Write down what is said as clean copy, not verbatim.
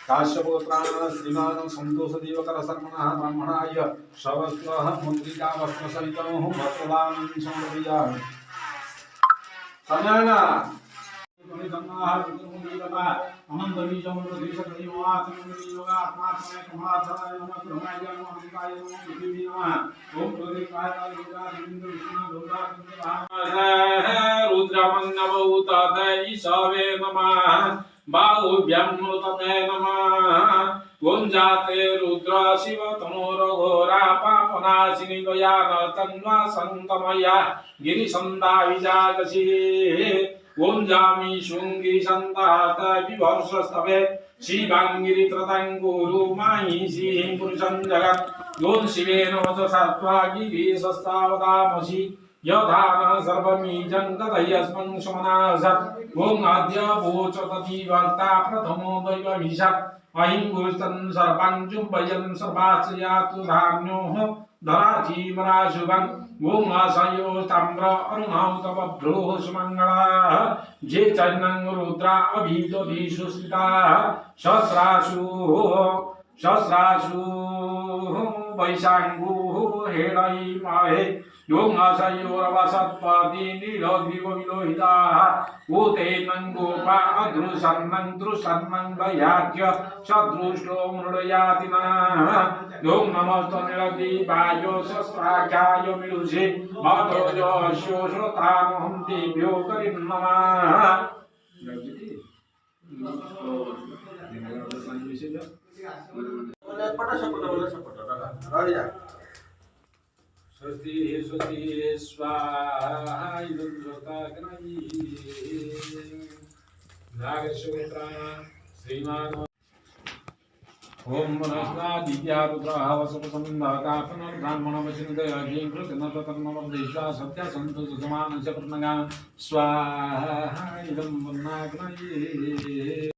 काश्यपुत्राण श्रीमान संतोष देवकर शर्मणः ब्राह्मणाय शवस्त्रः मुद्रिका वस्त्र सहितं वस्त्रदानं समर्पयामि। समाना गंगाः विद्रुमदेवता अनंत बीजं प्रदेश दैवात्मनि योगा आत्मात्मने कमलाधराय नमः ब्रह्माय नमः अम्बिकाय नमः पृथ्वी नमः ओम प्रदीपाय योगा इंद्र विष्णु दुर्गा रुद्रमन्नवौतत ईशवे नमः बाहुभ्यं नृतमे नमः ओम जाते रुद्र शिव तनोरघोरा पापनाशिनी दयान तन्वा संतमया गिरिसंदा विजागसी ओम जामी शुंगी संतात विवर्षस्तवे शिवांगिरि त्रतंगुरु माहिषी पुरुषं जगत् ओम शिवेन वचसत्वा गिरीशस्तावतामसि यथान सर्वमीजं तथयस्मन् समनासत् ओम आद्य भोचतति वक्ता प्रथमो दैवमिषत् अहिं गुरुस्तन् सर्वं चुम्बयन् सर्वाश्रयातु धान्योः धराजीमराशुभम् ओम आशयो ताम्र अरुणौ तव भ्रूः सुमङ्गलाः जे चरणं रुद्रा अभिदोधिषु स्थिताः सहस्राशु वैशाङ्गुः हेळैमाहे ओम आशयोरवसत्पति नीलग्रीवविलोहिताः ऊतेनं गोपा अदृशन्नं दृशन्नं दयाख्य सदृष्टो मृडयाति नः ओम नमस्ते नीलग्रीवाय सहस्राख्याय विदुषे मधोजो श्रोतामहं देभ्यो करिं नमः। स्वस्ति स्वस्ति स्वाहा इदं स्वस्ताग्नयि नागेश्वराय श्रीमान ओम मनस्वा दिव्या रुद्रः वसुपसंधाता पुनर्ब्राह्मणवचिन्दय अग्निं कृतनततन्मवदेश्वा सत्या सन्तु सुसमानस्य प्रनगा स्वाहा इदं वन्नाग्नये।